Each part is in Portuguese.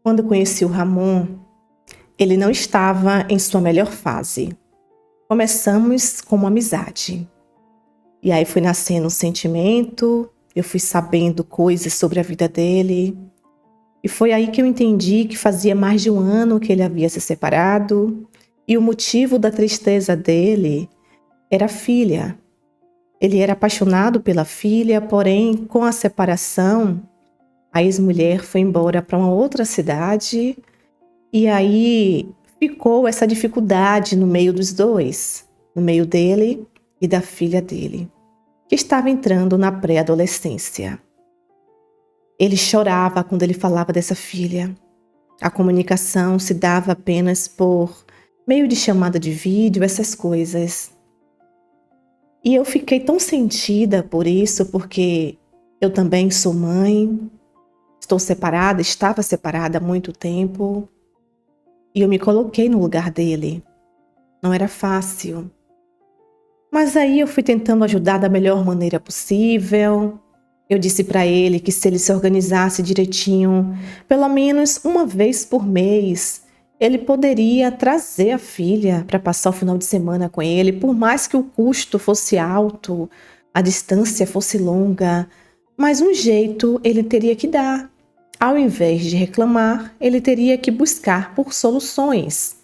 Quando conheci o Ramon, ele não estava em sua melhor fase. Começamos com uma amizade. E aí foi nascendo um sentimento, eu fui sabendo coisas sobre a vida dele. E foi aí que eu entendi que fazia mais de um ano que ele havia se separado. E o motivo da tristeza dele era a filha. Ele era apaixonado pela filha, porém, com a separação, a ex-mulher foi embora para uma outra cidade. E aí ficou essa dificuldade no meio dos dois, no meio dele e da filha dele, que estava entrando na pré-adolescência. Ele chorava quando ele falava dessa filha. A comunicação se dava apenas por meio de chamada de vídeo, essas coisas. E eu fiquei tão sentida por isso, porque eu também sou mãe, estou separada, estava separada há muito tempo. E eu me coloquei no lugar dele. Não era fácil. Mas aí eu fui tentando ajudar da melhor maneira possível. Eu disse para ele que se ele se organizasse direitinho, pelo menos uma vez por mês, ele poderia trazer a filha para passar o final de semana com ele, por mais que o custo fosse alto, a distância fosse longa, mas um jeito ele teria que dar. Ao invés de reclamar, ele teria que buscar por soluções.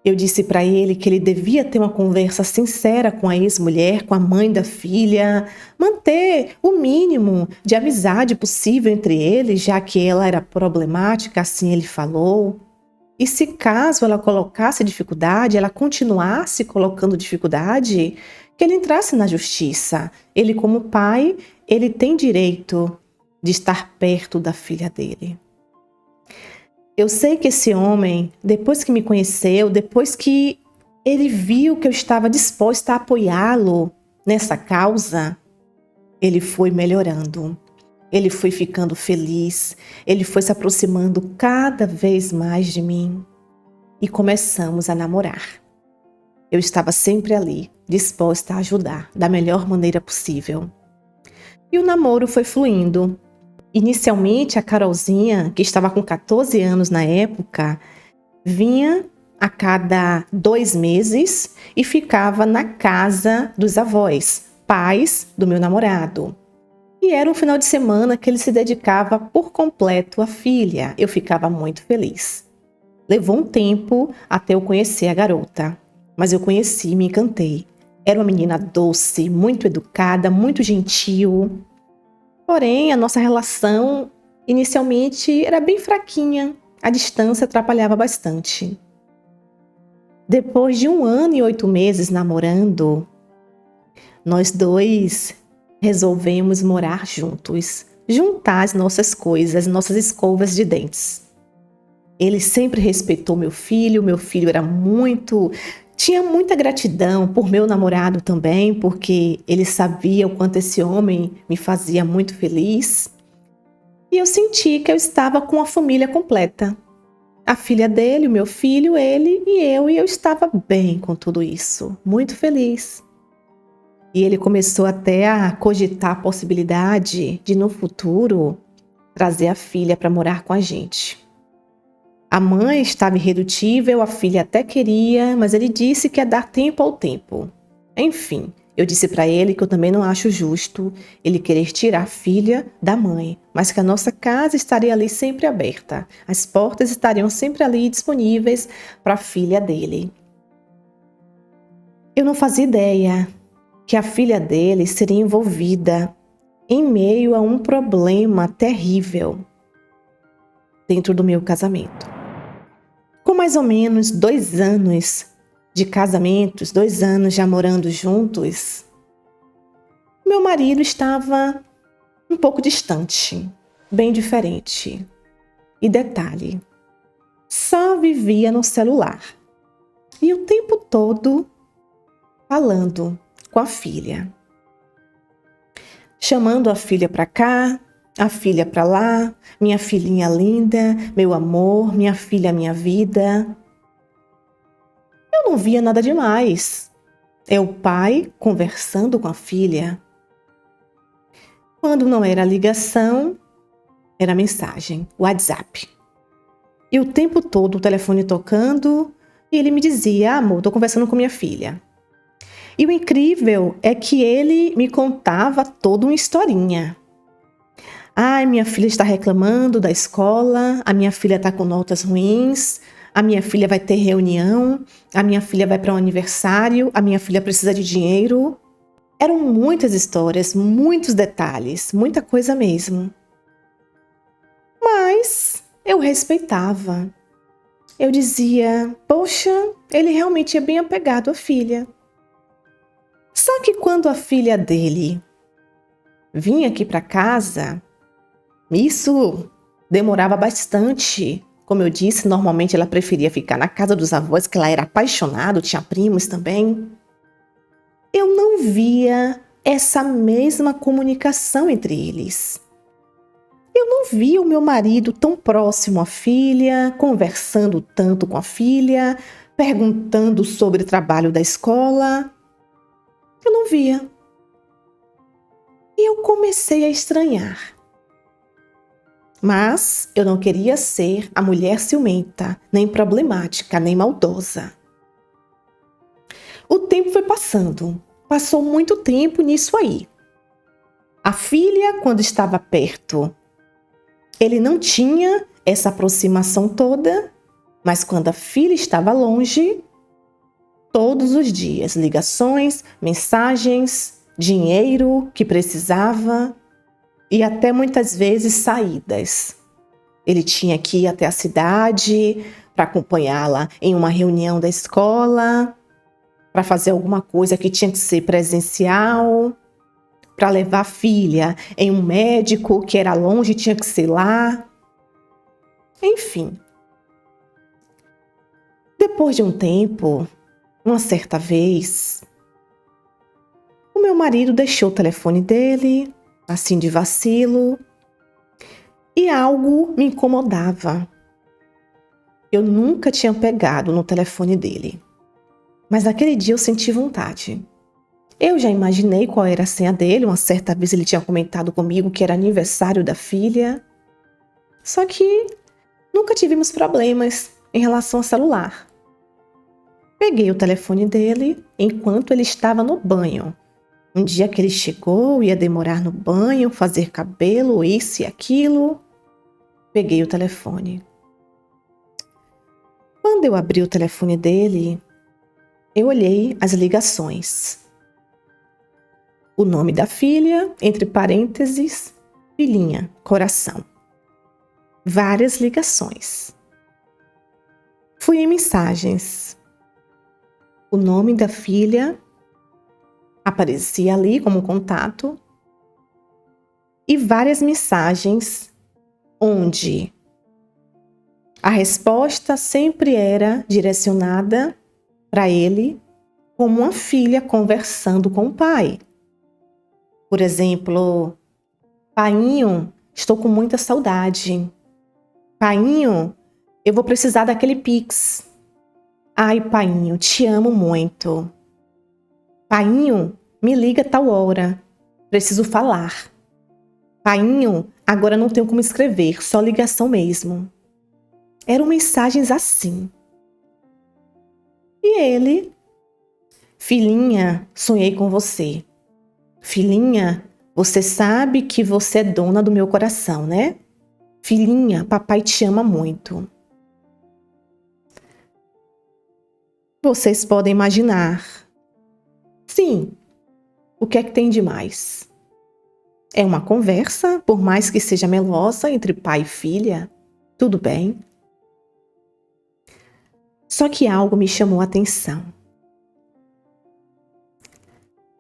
Eu disse para ele que ele devia ter uma conversa sincera com a ex-mulher, com a mãe da filha, manter o mínimo de amizade possível entre eles, já que ela era problemática, assim ele falou. E se caso ela colocasse dificuldade, ela continuasse colocando dificuldade, que ele entrasse na justiça. Ele, como pai, ele tem direito de estar perto da filha dele. Eu sei que esse homem, depois que me conheceu, depois que ele viu que eu estava disposta a apoiá-lo nessa causa, ele foi melhorando. Ele foi ficando feliz, ele foi se aproximando cada vez mais de mim e começamos a namorar. Eu estava sempre ali, disposta a ajudar da melhor maneira possível. E o namoro foi fluindo. Inicialmente, a Carolzinha, que estava com 14 anos na época, vinha a cada 2 meses e ficava na casa dos avós, pais do meu namorado. E era um final de semana que ele se dedicava por completo à filha. Eu ficava muito feliz. Levou um tempo até eu conhecer a garota, mas eu conheci e me encantei. Era uma menina doce, muito educada, muito gentil. Porém, a nossa relação inicialmente era bem fraquinha. A distância atrapalhava bastante. Depois de 1 ano e 8 meses namorando, nós dois resolvemos morar juntos, juntar as nossas coisas, nossas escovas de dentes. Ele sempre respeitou meu filho era tinha muita gratidão por meu namorado também, porque ele sabia o quanto esse homem me fazia muito feliz. E eu senti que eu estava com a família completa. A filha dele, o meu filho, ele e eu estava bem com tudo isso, muito feliz. E ele começou até a cogitar a possibilidade de, no futuro, trazer a filha para morar com a gente. A mãe estava irredutível, a filha até queria, mas ele disse que ia dar tempo ao tempo. Enfim, eu disse para ele que eu também não acho justo ele querer tirar a filha da mãe, mas que a nossa casa estaria ali sempre aberta. As portas estariam sempre ali disponíveis para a filha dele. Eu não fazia ideia que a filha dele seria envolvida em meio a um problema terrível dentro do meu casamento. Com mais ou menos 2 anos de casamentos, 2 anos já morando juntos, meu marido estava um pouco distante, bem diferente. E detalhe, só vivia no celular. E o tempo todo falando com a filha. Chamando a filha para cá, a filha para lá, minha filhinha linda, meu amor, minha filha, minha vida. Eu não via nada demais. É o pai conversando com a filha. Quando não era ligação, era mensagem, WhatsApp. E o tempo todo o telefone tocando e ele me dizia: amor, tô conversando com minha filha. E o incrível é que ele me contava toda uma historinha. Ai, minha filha está reclamando da escola, a minha filha está com notas ruins, a minha filha vai ter reunião, a minha filha vai para um aniversário, a minha filha precisa de dinheiro. Eram muitas histórias, muitos detalhes, muita coisa mesmo. Mas eu respeitava. Eu dizia, poxa, ele realmente é bem apegado à filha. Só que quando a filha dele vinha aqui para casa, isso demorava bastante. Como eu disse, normalmente ela preferia ficar na casa dos avós, que ela era apaixonada, tinha primos também. Eu não via essa mesma comunicação entre eles. Eu não via o meu marido tão próximo à filha, conversando tanto com a filha, perguntando sobre o trabalho da escola. Eu não via. E eu comecei a estranhar. Mas eu não queria ser a mulher ciumenta, nem problemática, nem maldosa. O tempo foi passando. Passou muito tempo nisso aí. A filha, quando estava perto, ele não tinha essa aproximação toda, mas quando a filha estava longe, todos os dias, ligações, mensagens, dinheiro que precisava e até muitas vezes saídas. Ele tinha que ir até a cidade para acompanhá-la em uma reunião da escola, para fazer alguma coisa que tinha que ser presencial, para levar a filha em um médico que era longe e tinha que ser lá. Enfim. Depois de um tempo, uma certa vez, o meu marido deixou o telefone dele, assim de vacilo, e algo me incomodava. Eu nunca tinha pegado no telefone dele, mas naquele dia eu senti vontade. Eu já imaginei qual era a senha dele, uma certa vez ele tinha comentado comigo que era aniversário da filha, só que nunca tivemos problemas em relação ao celular. Peguei o telefone dele enquanto ele estava no banho. Um dia que ele chegou, ia demorar no banho, fazer cabelo, isso e aquilo. Peguei o telefone. Quando eu abri o telefone dele, eu olhei as ligações. O nome da filha, entre parênteses, filhinha, coração. Várias ligações. Fui em mensagens. O nome da filha aparecia ali como contato e várias mensagens onde a resposta sempre era direcionada para ele como uma filha conversando com o pai. Por exemplo, painho, estou com muita saudade. Painho, eu vou precisar daquele Pix. Ai, painho, te amo muito. Painho, me liga tal hora. Preciso falar. Painho, agora não tenho como escrever, só ligação mesmo. Eram mensagens assim. E ele, filhinha, sonhei com você. Filhinha, você sabe que você é dona do meu coração, né? Filhinha, papai te ama muito. Vocês podem imaginar. Sim, o que é que tem de mais? É uma conversa, por mais que seja melosa, entre pai e filha. Tudo bem. Só que algo me chamou a atenção.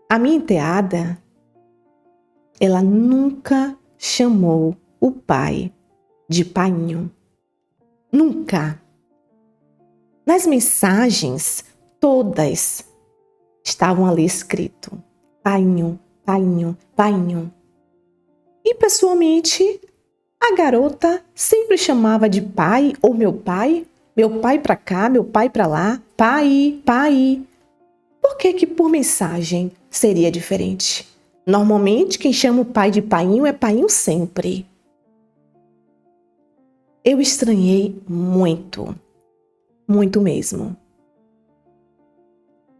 A minha enteada, ela nunca chamou o pai de painho. Nunca. Nas mensagens, todas estavam ali escrito painho, painho, painho. E pessoalmente, a garota sempre chamava de pai ou meu pai pra cá, meu pai pra lá, pai, pai. Por que que por mensagem seria diferente? Normalmente, quem chama o pai de painho é painho sempre. Eu estranhei muito, muito mesmo.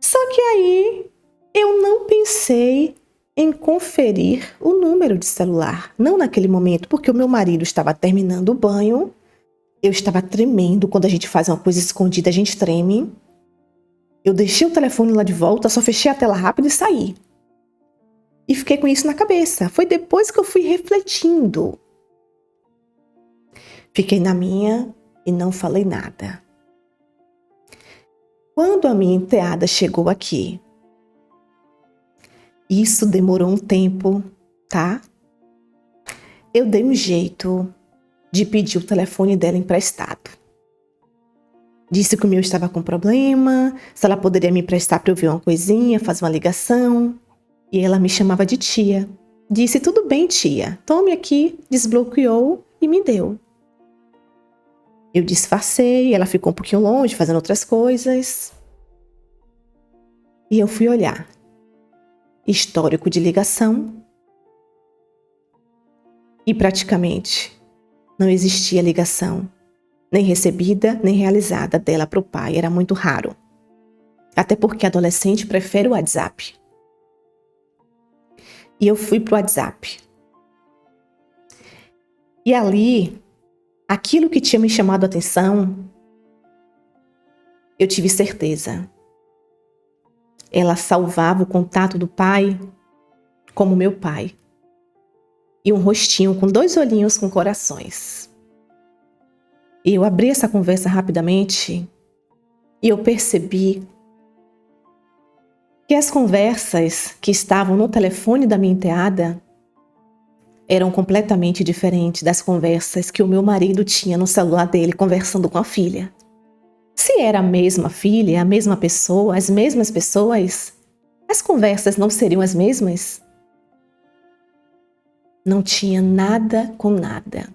Só que aí eu não pensei em conferir o número de celular. Não naquele momento, porque o meu marido estava terminando o banho. Eu estava tremendo. Quando a gente faz uma coisa escondida, a gente treme. Eu deixei o telefone lá de volta, só fechei a tela rápido e saí. E fiquei com isso na cabeça. Foi depois que eu fui refletindo. Fiquei na minha e não falei nada. Quando a minha enteada chegou aqui, isso demorou um tempo, tá? Eu dei um jeito de pedir o telefone dela emprestado. Disse que o meu estava com problema, se ela poderia me emprestar para eu ver uma coisinha, fazer uma ligação. E ela me chamava de tia. Disse, tudo bem, tia, tome aqui, desbloqueou e me deu. Eu disfarcei, ela ficou um pouquinho longe, fazendo outras coisas. E eu fui olhar. Histórico de ligação. E praticamente não existia ligação, nem recebida, nem realizada dela para o pai. Era muito raro. Até porque adolescente prefere o WhatsApp. E eu fui pro WhatsApp. E ali, aquilo que tinha me chamado a atenção, eu tive certeza. Ela salvava o contato do pai como meu pai. E um rostinho com 2 olhinhos com corações. E eu abri essa conversa rapidamente e eu percebi que as conversas que estavam no telefone da minha enteada eram completamente diferentes das conversas que o meu marido tinha no celular dele conversando com a filha. Se era a mesma filha, a mesma pessoa, as mesmas pessoas, as conversas não seriam as mesmas? Não tinha nada com nada.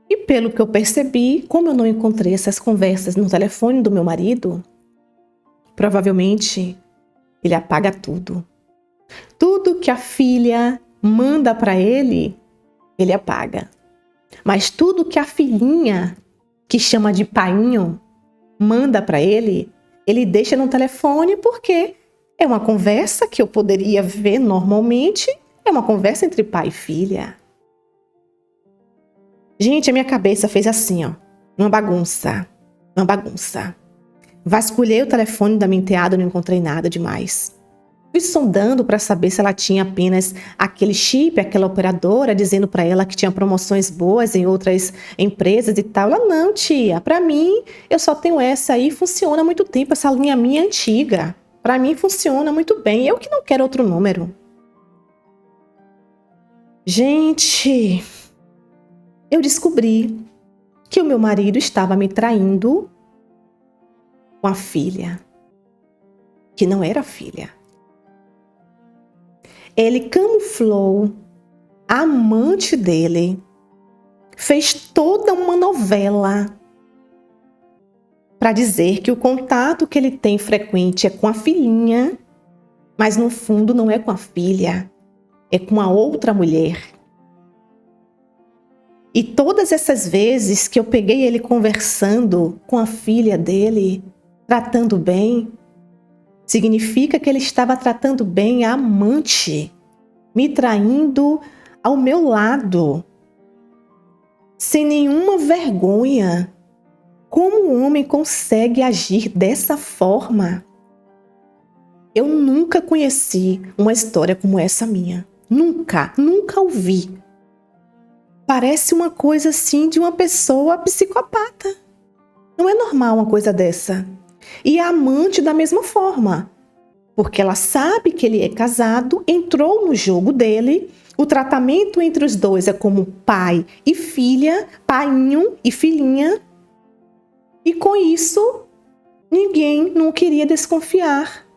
E pelo que eu percebi, como eu não encontrei essas conversas no telefone do meu marido, provavelmente ele apaga tudo. Tudo que a filha manda para ele, ele apaga. Mas tudo que a filhinha, que chama de painho, manda para ele deixa no telefone porque é uma conversa que eu poderia ver normalmente, é uma conversa entre pai e filha. Gente, a minha cabeça fez assim, ó, uma bagunça. Vasculhei o telefone da minha enteada, não encontrei nada demais. Fui sondando para saber se ela tinha apenas aquele chip, aquela operadora, dizendo para ela que tinha promoções boas em outras empresas e tal. Ela, não, tia, para mim, eu só tenho essa aí, funciona há muito tempo, essa linha minha é antiga. Para mim, funciona muito bem, eu que não quero outro número. Gente, eu descobri que o meu marido estava me traindo com a filha, que não era filha. Ele camuflou a amante dele, fez toda uma novela para dizer que o contato que ele tem frequente é com a filhinha, mas no fundo não é com a filha, é com a outra mulher. E todas essas vezes que eu peguei ele conversando com a filha dele, tratando bem, significa que ele estava tratando bem a amante, me traindo ao meu lado, sem nenhuma vergonha. Como um homem consegue agir dessa forma? Eu nunca conheci uma história como essa minha. Nunca ouvi. Parece uma coisa assim de uma pessoa psicopata. Não é normal uma coisa dessa. E a amante da mesma forma. Porque ela sabe que ele é casado, entrou no jogo dele. O tratamento entre os dois é como pai e filha, painho e filhinha. E com isso, ninguém não queria desconfiar.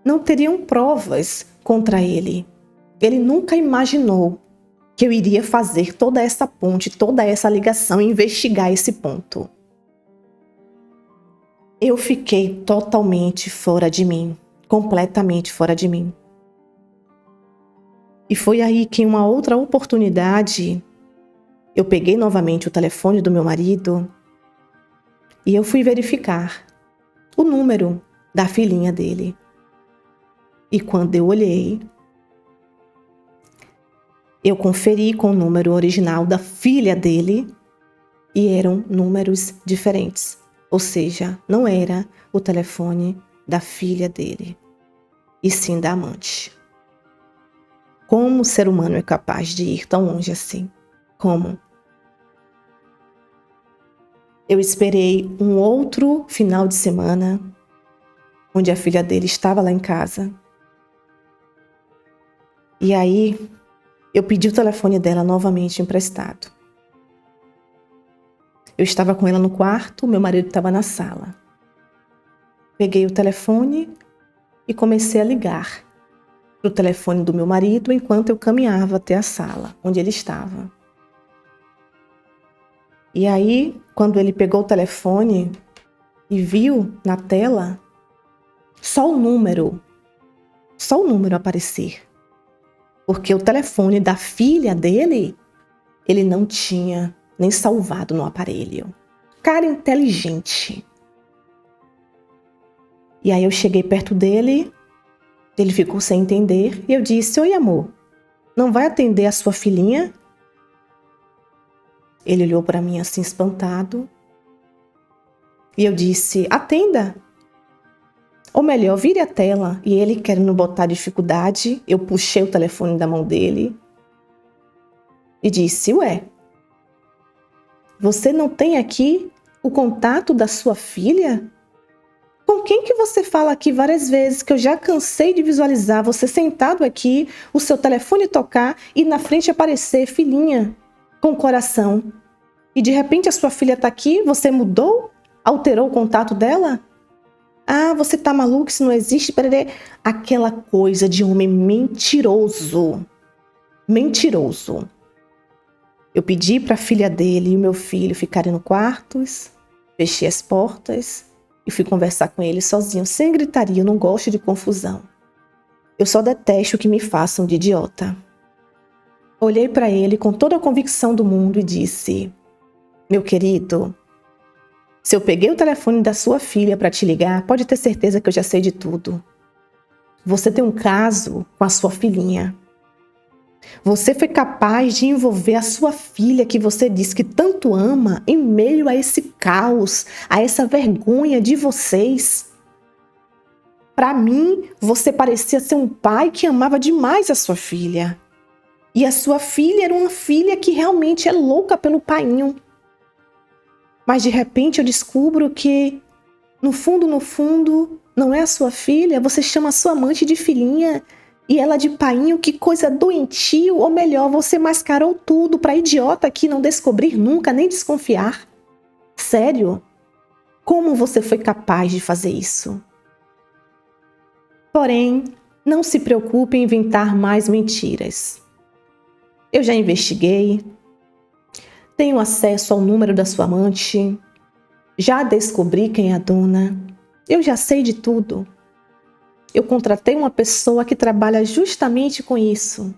Não teriam provas contra ele. Ele nunca imaginou que eu iria fazer toda essa ponte, toda essa ligação e investigar esse ponto. Eu fiquei totalmente fora de mim, completamente fora de mim. E foi aí que em uma outra oportunidade, Eu peguei novamente o telefone do meu marido e eu fui verificar o número da filhinha dele. E quando eu olhei, eu conferi com o número original da filha dele e eram números diferentes. Ou seja, não era o telefone da filha dele, e sim da amante. Como o ser humano é capaz de ir tão longe assim? Como? Eu esperei um outro final de semana, onde a filha dele estava lá em casa. E aí, eu pedi o telefone dela novamente emprestado. Eu estava com ela no quarto, meu marido estava na sala. Peguei o telefone e comecei a ligar para o telefone do meu marido enquanto eu caminhava até a sala onde ele estava. E aí, quando ele pegou o telefone e viu na tela só o número aparecer. Porque o telefone da filha dele, ele não tinha nem salvado no aparelho. Cara inteligente. E aí eu cheguei perto dele, ele ficou sem entender e eu disse: "Oi, amor, não vai atender a sua filhinha?" Ele olhou para mim assim espantado e eu disse: "Atenda. Ou melhor, vire a tela." E ele, querendo botar dificuldade, eu puxei o telefone da mão dele e disse: "Ué, você não tem aqui o contato da sua filha? Com quem que você fala aqui várias vezes que eu já cansei de visualizar você sentado aqui, o seu telefone tocar e na frente aparecer filhinha com coração. E de repente a sua filha tá aqui, você mudou? Alterou o contato dela? Ah, você tá maluco, isso não existe." Perere. Aquela coisa de homem mentiroso. Mentiroso. Eu pedi para a filha dele e o meu filho ficarem no quarto, fechei as portas e fui conversar com ele sozinho, sem gritaria. Eu não gosto de confusão. Eu só detesto que me façam de idiota. Olhei para ele com toda a convicção do mundo e disse: "Meu querido, se eu peguei o telefone da sua filha para te ligar, pode ter certeza que eu já sei de tudo. Você tem um caso com a sua filhinha. Você foi capaz de envolver a sua filha, que você disse que tanto ama, em meio a esse caos, a essa vergonha de vocês. Para mim, você parecia ser um pai que amava demais a sua filha. E a sua filha era uma filha que realmente é louca pelo painho. Mas de repente eu descubro que, no fundo, não é a sua filha, você chama a sua amante de filhinha e ela de painho, que coisa doentio, ou melhor, você mascarou tudo para idiota aqui não descobrir nunca, nem desconfiar. Sério? Como você foi capaz de fazer isso? Porém, não se preocupe em inventar mais mentiras. Eu já investiguei, tenho acesso ao número da sua amante, já descobri quem é a dona, eu já sei de tudo. Eu contratei uma pessoa que trabalha justamente com isso.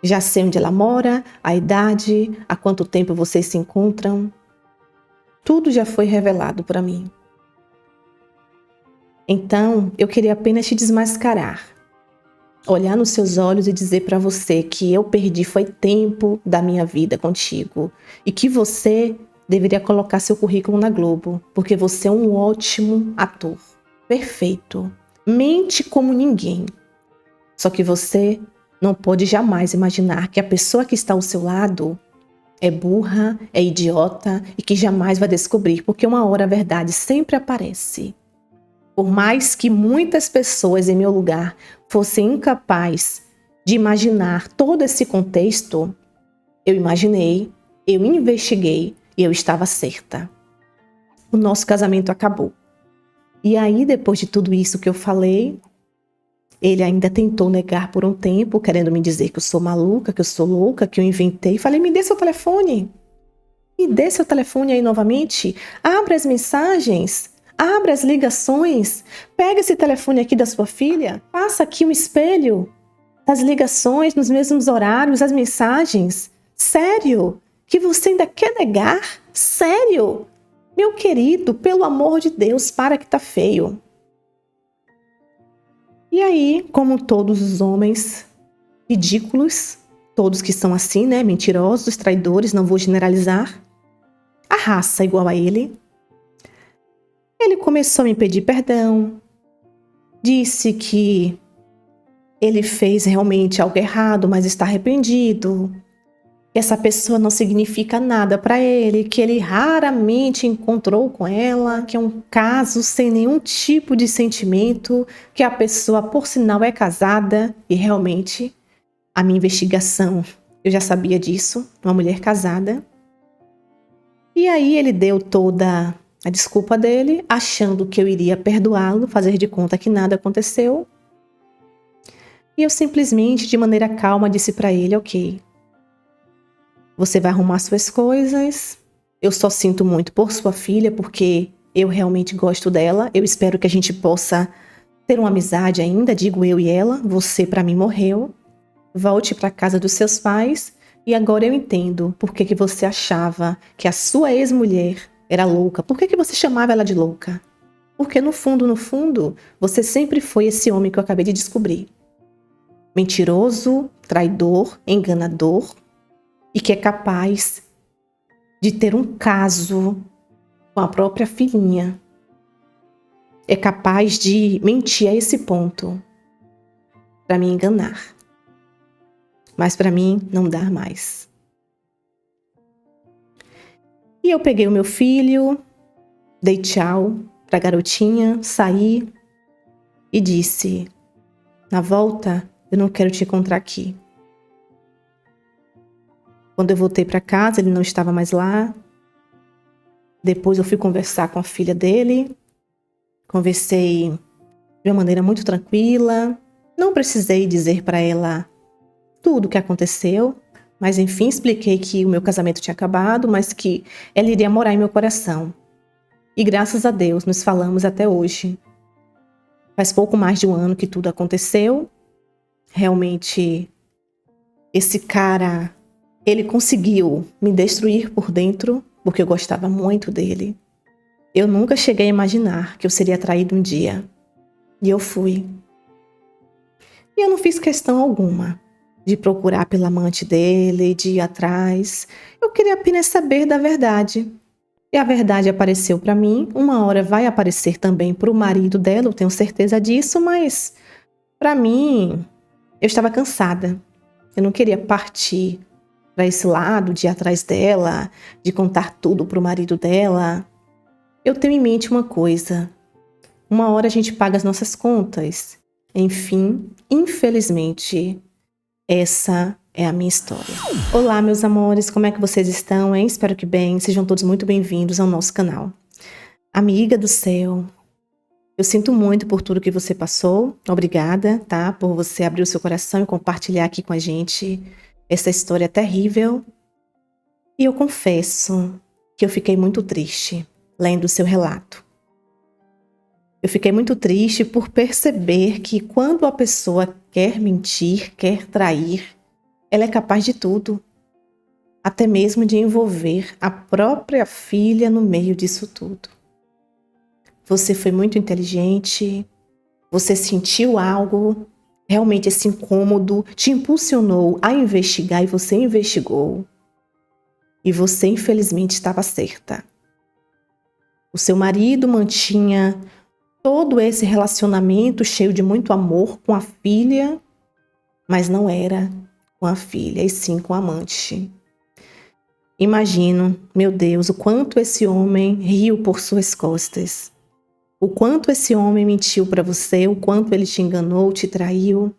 Já sei onde ela mora, a idade, há quanto tempo vocês se encontram. Tudo já foi revelado para mim. Então, eu queria apenas te desmascarar. Olhar nos seus olhos e dizer para você que eu perdi foi tempo da minha vida contigo e que você deveria colocar seu currículo na Globo, porque você é um ótimo ator, perfeito, mente como ninguém. Só que você não pode jamais imaginar que a pessoa que está ao seu lado é burra, é idiota e que jamais vai descobrir, porque uma hora a verdade sempre aparece. Por mais que muitas pessoas em meu lugar fossem incapazes de imaginar todo esse contexto, eu imaginei, eu investiguei e eu estava certa. O nosso casamento acabou. E aí, depois de tudo isso que eu falei, ele ainda tentou negar por um tempo, querendo me dizer que eu sou maluca, que eu sou louca, que eu inventei. Falei: "Me dê seu telefone. Me dê seu telefone aí novamente. Abra as mensagens. Abra as ligações. Pega esse telefone aqui da sua filha. Passa aqui um espelho das ligações nos mesmos horários, as mensagens. Sério? Que você ainda quer negar? Sério? Meu querido, pelo amor de Deus, para que tá feio. E aí, como todos os homens ridículos, todos que são assim, né, mentirosos, traidores, não vou generalizar, a raça igual a ele começou a me pedir perdão, disse que ele fez realmente algo errado, mas está arrependido, que essa pessoa não significa nada para ele, que ele raramente encontrou com ela, que é um caso sem nenhum tipo de sentimento, que a pessoa, por sinal, é casada e realmente a minha investigação, eu já sabia disso, uma mulher casada. E aí ele deu toda a desculpa dele, achando que eu iria perdoá-lo, fazer de conta que nada aconteceu. E eu simplesmente, de maneira calma, disse para ele, ok, você vai arrumar suas coisas, eu só sinto muito por sua filha, porque eu realmente gosto dela, eu espero que a gente possa ter uma amizade ainda, digo eu e ela, você para mim morreu, volte para casa dos seus pais, e agora eu entendo por que você achava que a sua ex-mulher era louca, por que você chamava ela de louca? Porque no fundo, você sempre foi esse homem que eu acabei de descobrir. Mentiroso, traidor, enganador, e que é capaz de ter um caso com a própria filhinha. É capaz de mentir a esse ponto para me enganar. Mas para mim não dá mais. E eu peguei o meu filho, dei tchau para a garotinha, saí e disse, na volta eu não quero te encontrar aqui. Quando eu voltei para casa, ele não estava mais lá. Depois eu fui conversar com a filha dele. Conversei de uma maneira muito tranquila. Não precisei dizer para ela tudo o que aconteceu. Mas enfim, expliquei que o meu casamento tinha acabado, mas que ela iria morar em meu coração. E graças a Deus, nos falamos até hoje. Faz pouco mais de um ano que tudo aconteceu. Realmente, esse cara, ele conseguiu me destruir por dentro, porque eu gostava muito dele. Eu nunca cheguei a imaginar que eu seria traído um dia. E eu fui. E eu não fiz questão alguma de procurar pela amante dele, de ir atrás. Eu queria apenas saber da verdade. E a verdade apareceu para mim. Uma hora vai aparecer também para o marido dela, eu tenho certeza disso, mas para mim, eu estava cansada. Eu não queria partir para esse lado, de ir atrás dela, de contar tudo para o marido dela. Eu tenho em mente uma coisa. Uma hora a gente paga as nossas contas. Enfim, infelizmente, essa é a minha história. Olá, meus amores, como é que vocês estão, hein? Espero que bem, sejam todos muito bem-vindos ao nosso canal. Amiga do céu, eu sinto muito por tudo que você passou. Obrigada, tá? Por você abrir o seu coração e compartilhar aqui com a gente essa história terrível. E eu confesso que eu fiquei muito triste lendo o seu relato. Eu fiquei muito triste por perceber que quando a pessoa quer mentir, quer trair, ela é capaz de tudo. Até mesmo de envolver a própria filha no meio disso tudo. Você foi muito inteligente, você sentiu algo, realmente esse incômodo te impulsionou a investigar e você investigou. E você, infelizmente, estava certa. O seu marido mantinha todo esse relacionamento cheio de muito amor com a filha, mas não era com a filha, e sim com a amante. Imagino, meu Deus, o quanto esse homem riu por suas costas. O quanto esse homem mentiu para você, o quanto ele te enganou, te traiu.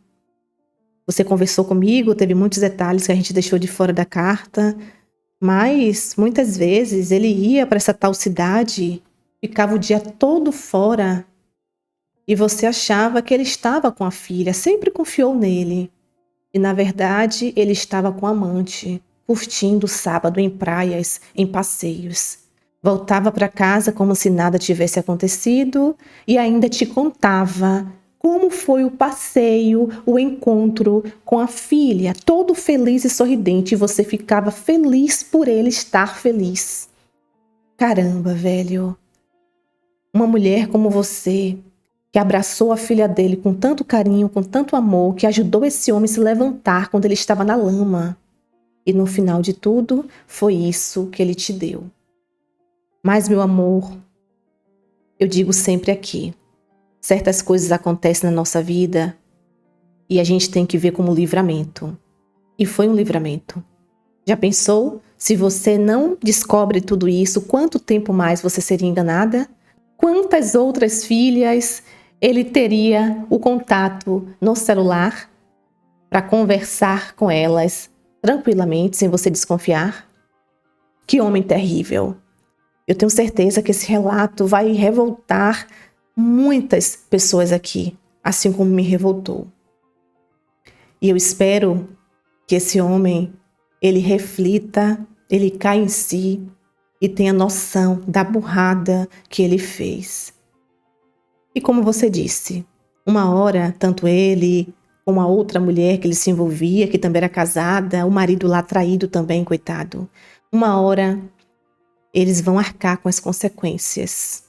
Você conversou comigo, teve muitos detalhes que a gente deixou de fora da carta, mas muitas vezes ele ia para essa tal cidade, ficava o dia todo fora e você achava que ele estava com a filha, sempre confiou nele. E na verdade ele estava com a amante, curtindo o sábado em praias, em passeios. Voltava para casa como se nada tivesse acontecido e ainda te contava como foi o passeio, o encontro com a filha, todo feliz e sorridente, e você ficava feliz por ele estar feliz. Caramba, velho. Uma mulher como você, que abraçou a filha dele com tanto carinho, com tanto amor, que ajudou esse homem a se levantar quando ele estava na lama. E no final de tudo, foi isso que ele te deu. Mas, meu amor, eu digo sempre aqui, certas coisas acontecem na nossa vida e a gente tem que ver como livramento. E foi um livramento. Já pensou? Se você não descobre tudo isso, quanto tempo mais você seria enganada? Quantas outras filhas ele teria o contato no celular para conversar com elas tranquilamente, sem você desconfiar? Que homem terrível! Eu tenho certeza que esse relato vai revoltar muitas pessoas aqui, assim como me revoltou. E eu espero que esse homem, ele reflita, ele caia em si e tenha noção da burrada que ele fez. E como você disse, uma hora, tanto ele como a outra mulher que ele se envolvia, que também era casada, o marido lá traído também, coitado, uma hora eles vão arcar com as consequências.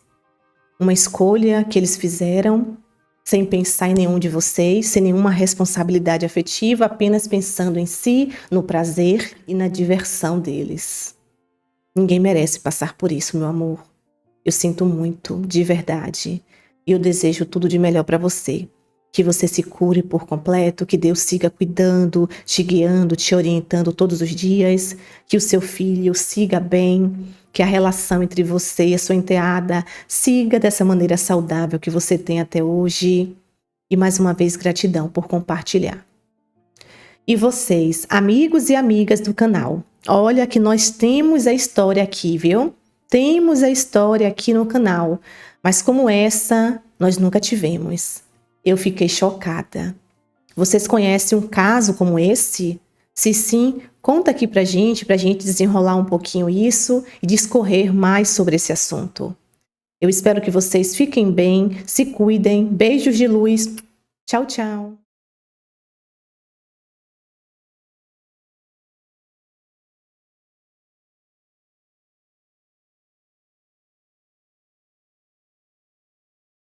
Uma escolha que eles fizeram sem pensar em nenhum de vocês, sem nenhuma responsabilidade afetiva, apenas pensando em si, no prazer e na diversão deles. Ninguém merece passar por isso, meu amor. Eu sinto muito, de verdade. E eu desejo tudo de melhor para você. Que você se cure por completo, que Deus siga cuidando, te guiando, te orientando todos os dias, que o seu filho siga bem, que a relação entre você e a sua enteada siga dessa maneira saudável que você tem até hoje. E mais uma vez, gratidão por compartilhar. E vocês, amigos e amigas do canal, olha que nós temos a história aqui, viu? Temos a história aqui no canal, mas como essa, nós nunca tivemos. Eu fiquei chocada. Vocês conhecem um caso como esse? Se sim, conta aqui pra gente desenrolar um pouquinho isso e discorrer mais sobre esse assunto. Eu espero que vocês fiquem bem, se cuidem, beijos de luz. Tchau, tchau.